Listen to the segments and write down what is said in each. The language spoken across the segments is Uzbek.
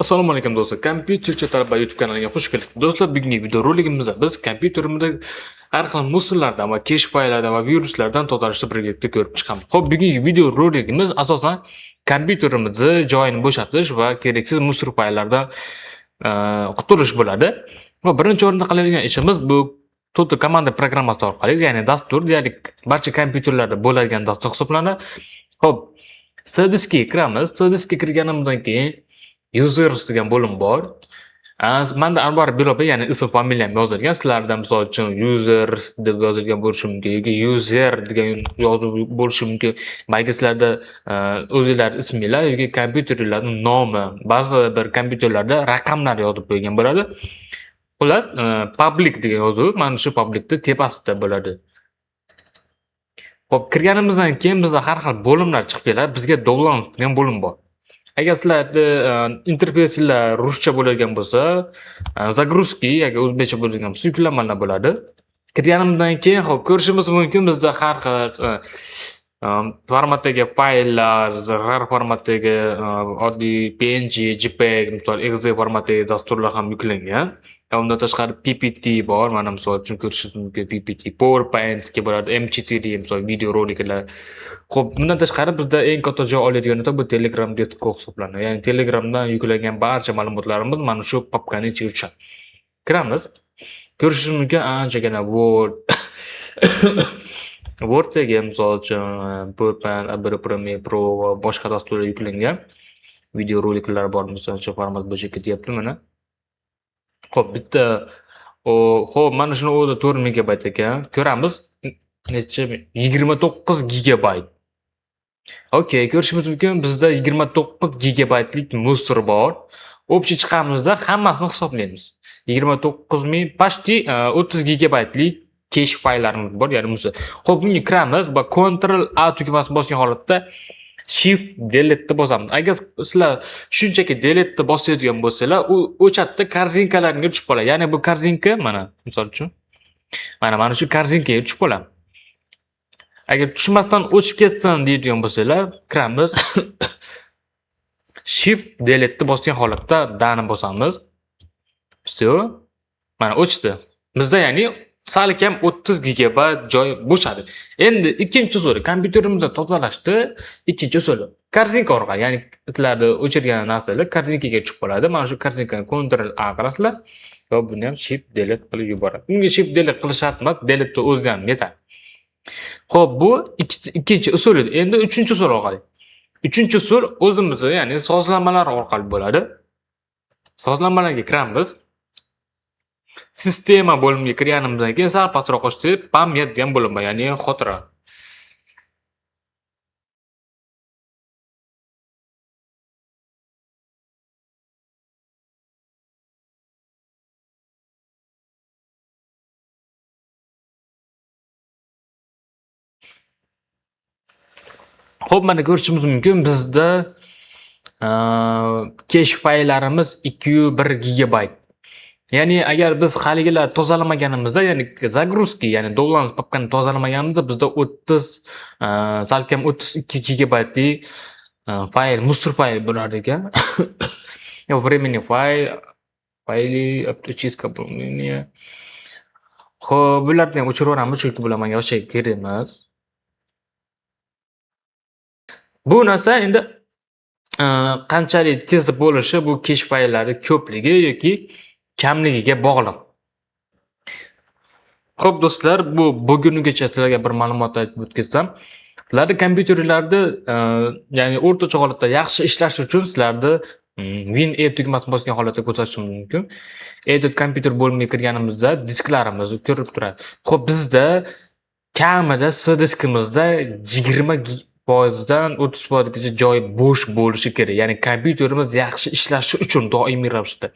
Assalomu alaykum do'stlar. Kompyuterchi talaba YouTube kanaliga xush kelibsiz. Do'stlar, bugungi video roligimizda biz kompyuterimizda har xil musullardan va kesh fayllardan va viruslardan tozalashni birgalikda ko'rib chiqamiz. Xo'p, bugungi video roligimiz asosan kompyuterimizni joyini bo'shatish va keraksiz musor fayllardan qutulish bo'ladi. Va birinchi o'rinda qiladigan ishimiz bu Total komanda programmasi orqali, ya'ni dastur, ya'ni barcha kompyuterlarda bo'ladigan dastur hisoblanadi. Xo'p, C-diskga kiramiz. C-diskga kirganimizdan keyin users degan bo'lim bor. Menda albatta biroba, ya'ni ism familiyam yozilgan. Sizlarda misol uchun users deb yozilgan bo'lishi mumkin yoki user degan yozuv bo'lishi mumkin. Balki sizlarda o'zingizlar isminglar yoki kompyuterlarning nomi, ba'zi bir kompyuterlarda raqamlar yozib qo'ygan bo'ladi. Xullas, public degan yozuv mana shu publicda tepasida bo'ladi. Xo'p, kirganimizdan keyin bizda har xil bo'limlar chiqib keladi. Bizga download degan bo'lim bor. Agar sizlarda interfeyslar ruscha bo'ladigan bo'lsa, загрузки yoki o'zbekcha bo'ladigan bo'lsa, yuklamalar bo'ladi. Kirganimizdan keyin xo'p, ko'rishimiz mumkin bizda har xil formatdagi fayllar, har formatdagi oddiy PNG, JPEG, misol exe formatdagi dasturlar ham yuklangan. Undan tashqari PPT bor. Mana misol uchun ko'rishingiz mumkin PPT, PowerPoint bo'ladi, M4 misol video roliklar. Xo'p, bundan tashqari bizda eng katta joy oladigan bu Telegram desktop hisoblanadi. Ya'ni Telegramdan yuklangan barcha ma'lumotlarimiz mana shu papkaning ichiga tushadi. Kiramiz. Ko'rishingiz mumkin anchagina Word Word'ga misol uchun PowerPoint, Adobe Premiere Pro va boshqa dasturlar yuklangan. Video roliklar bor, misol uchun format bo'yicha ketyapti mana. Xo'p, bitta xo'p, mana shuni o'zi 4 megabayt ekan. Ko'ramiz. Necha 29 gigabayt. Okay, ko'rishimiz mumkin bizda 29 gigabaytlik musor bor. Общий chiqamizda hammasini hisoblaymiz. 29000 почти 30 gigabaytlik kesh fayllarimiz bor, ya'ni musor. Xo'p, bunga kiramiz va Ctrl A tugmasini bosgan holatda Shift Delete ni bosamiz. Agar sizlar shunchaki Delete ni bosadigan bo'lsalar, o'chatda korzinkalarga tushib qoladi. Ya'ni bu korzinka mana, misol uchun mana shu korzinkaga tushib qoladi. Agar tushmasdan o'chib ketsin deydigan bo'lsalar, kiramiz. Shift Delete ni bosgan holatda dani bosamiz. Все. Mana o'chdi. Bizda ya'ni sal kam 30 gigabayt joy bo'shadi. Endi ikkinchi usuli, kompyuterimizni tozalashda ikkinchi usuli korzinka orqali, ya'ni sizlarda o'chirgan narsalar korzinkaga tushib qoladi. Mana shu korzinkani Ctrl A qilasizlar va buni ham Shift Delete qilib yuboradi. Bunga Shift Delete qilish shart emas, Delete o'zidan yetadi. Xo'p, bu ikkinchi usul edi. Endi uchinchi usul orqali. Uchinchi usul o'zimizda, ya'ni sozlamalar orqali bo'ladi. Sozlamalarga kiramiz. Sistema bo'limiga kirganimizdan keyin sal pastroq qo'shib, pamyat degan bo'lim bor, ya'ni xotira. Xo'p, mana ko'rishimiz mumkin bizda kesh fayllarimiz 201 gigabayt. Ya'ni agar biz haligilar tozalamaganimizda, ya'ni загрузки, ya'ni download papkani tozalamaganimizda bizda 30 salkam 32 gigabaytlik fayl, musor fayl bo'lar ekan. Временный fayli, обчистка помнения. Xo'p, bularni ham o'chirib yuboramiz, chunki bular menga o'sha kerak emas. Bu narsa endi qanchalik tez bo'lishi bu kesh fayllari ko'pligi yoki kamligiga bog'liq. Xo'p do'stlar, bu bugungacha sizlarga bir ma'lumot aytib o'tkazsam, sizlarning kompyuterlarda, ya'ni o'rtacha holatda yaxshi ishlash uchun sizlarda Win-E tugmasini bosgan holatda ko'rsatishim mumkin. Edit kompyuter bo'limiga kirganimizda disklarimizni ko'rib turadi. Xo'p, bizda kamida C-diskimizda 20% dan 30% gacha joy bo'sh bo'lishi kerak. Ya'ni kompyuterimiz yaxshi ishlashi uchun doimiy ravishda.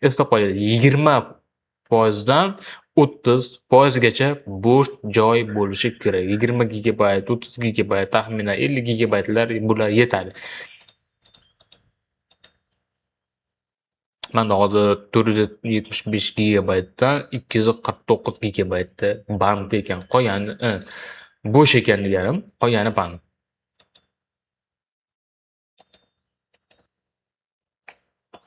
Eslab qo'ying, 20% dan 30% gacha bo'sh joy bo'lishi kerak. 20 gigabayt, 30 gigabayt, taxminan 50 gigabaytlar bular yetadi. Menda hozir 475 gigabaytdan 249 gigabaytda band ekan. Qolgani bo'sh ekan deganim, qolgani band.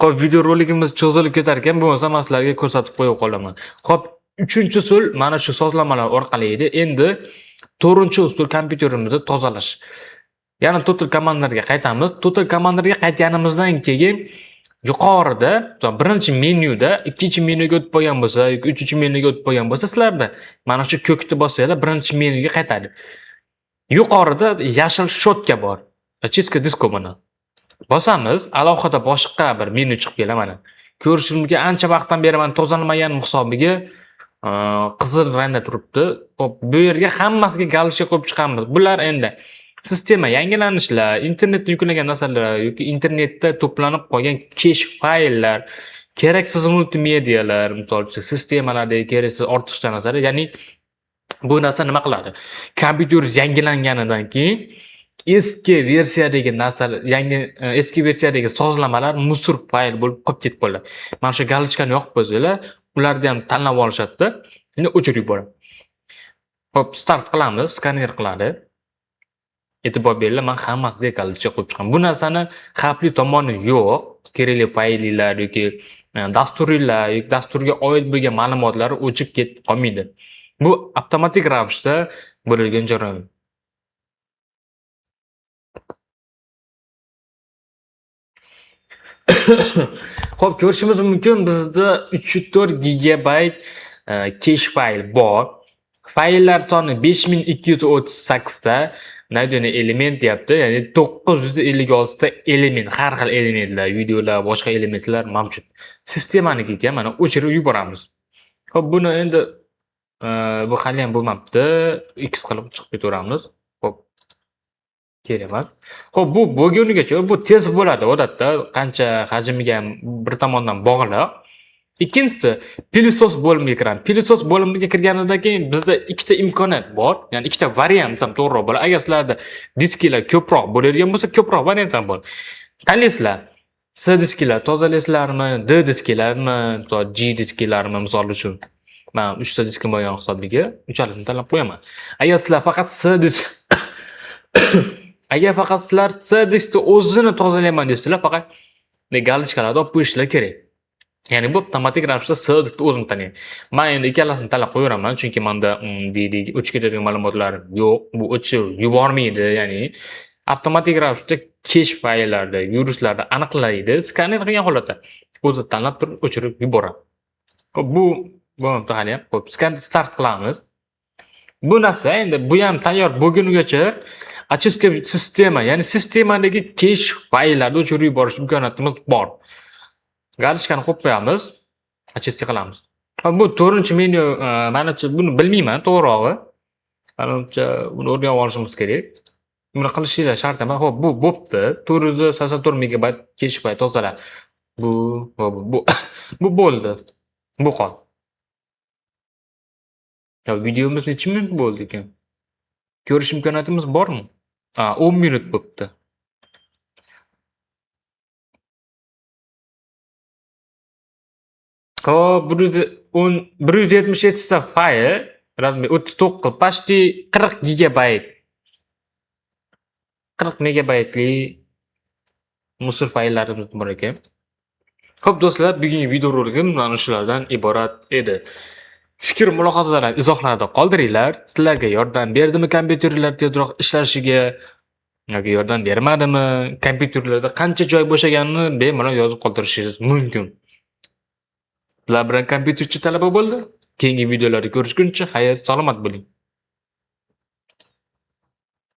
Xo'p, video roligimiz cho'zilib ketar ekan, bo'lmasa men sizlarga ko'rsatib qo'yib qolaman. Xo'p, 3-usul mana shu sozlamalar orqali edi. Endi 4-usul kompyuterimizni tozalash. Yana Total Commander'ga qaytamiz. Total Commander'ga qaytganimizdan keyin yuqorida, birinchi menyuda, ikkinchi menyuga o'tib bo'lgan bo'lsa, yoki uchinchi menyuga o'tib bo'lgan bo'lsa, sizlarda mana shu ko'kni bossanglar, birinchi menyuga qaytadi. Yuqorida yashil shotka bor. Chiska disko mana. Bosamiz, alohida boshqa bir menyu chiqib keladi mana. Ko'rishimga ancha vaqtdan beri men tozalamagan hisobiga qizil rangda turibdi. Xo'p, bu yerga hammasiga galishga qo'yib chiqamiz. Bular endi sistema yangilanishlar, internetda yuklangan narsalar yoki internetda to'planib qolgan cache fayllar, keraksiz multimedialar, misol uchun sistemalardagi keraksiz ortiqcha narsalar, ya'ni bu narsa nima qiladi? Kompyuter yangilanganidan keyin eski versiyadagi narsalar, eski versiyadagi sozlamalar musor fayl bo'lib qolib ketib qoladi. Mana shu galochkani yoqib qo'ysanglar, ularni ham tanlab olishadi-da. Endi o'chirib yuboradi. Hop, start qilamiz, skaner qiladi. E'tibor beringlar, men hammasiga galochka qo'yib chiqaman. Bu narsani xavfli tomoni yo'q. Kerakli fayllar yoki dasturlar, yoki dasturga oid bo'lgan ma'lumotlar o'chib ketib qolmaydi. Bu avtomatik ravishda bo'lgan jarayon. Xo'p, ko'rishimiz mumkin, bizda 304 gigabayt cache fayl bor. Fayllar soni 5238 ta, naydoni element deyapti, ya'ni 956 ta element, har xil elementlar, videolar, boshqa elementlar mavjud. Sistemanikiga mana o'chirib yuboramiz. Xo'p, buni endi bu hali ham bo'lmabdi. X qilib chiqib ketaveramiz. Xo'p, kerak emas. Xo'p, bu bo'lgunigacha bu tez bo'ladi odatda, qancha hajmiga ham bir tomondan bog'liq. Ikkinchisi, pilisos bo'limiga kiramiz. Pilisos bo'limiga kirganimizdan keyin bizda ikkita imkoniyat bor, ya'ni ikkita variant ham to'g'riroq bo'ladi. Agar sizlarda disklar ko'proq bo'ladigan bo'lsa, ko'proq variant ham bor. Tanlaysizlar. C disklar tozalaysizlarmi, D disklarmi, G disklarmi misol uchun. Men 3 ta diskim bo'lgan hisobiga uchalisini tanlab qo'yaman. Agar sizlar faqat agar faqat sizlar C diskni o'zini tozalayman deysizlar, faqat galochkalarni olib qo'yishlar kerak. Ya'ni bu avtomatik ravishda C diskni o'zim tanlayman. Men endi ikkalasini tanlab qo'yaraman, chunki menda o'chib ketadigan ma'lumotlar yo'q. Bu o'chib yubormaydi, ya'ni avtomatik ravishda cache fayllarda, viruslarda aniqlaydi, skaner qilgan holatda o'zi tanlab turib o'chirib yuboradi. Xo'p, bu bo'lmabdi hali ham. Xo'p, start qilamiz. Bu narsa endi bu ham tayyor bo'lgunigacha очистка sistema, ya'ni sistemadagi cache fayllarni o'chirib yuborish imkoniyatimiz bor. Galochkani qo'yib qo'yamiz, очистка qilamiz. Bu 4-menyu, menimcha buni bilmayman to'g'rirog'i. Menimcha buni o'rganib olishimiz kerak. Buni qilishingiz shart emas. Xo'p, bu bo'pti. 484 megabayt cache fayl tozaladi. Bu bo'ldi. Bu qol. Videomiz necha minut bo'ldi ekan? Ko'rish imkoniyatimiz bormi? 10 minut bo'pti. Xo'p, 177 ta fayl, razmer 39, почти 40 gigabayt. 40 megabaytli musor fayllarimiz bor ekan. Xo'p do'stlar, bugungi video roligim mana shulardan iborat edi. Fikr, mulohazalar, izohlarda qoldiringlar. Sizlarga yordam berdimi kompyuterlar tezroq ishlashiga yoki yordam bermadimi? Kompyuterlarda qancha joy bo'shaganini bemalol yozib qoldirishingiz mumkin. Sizlar bilan kompyuterchi talaba bo'ldi. Keyingi videolarda ko'rishguncha xayr, salomat bo'ling.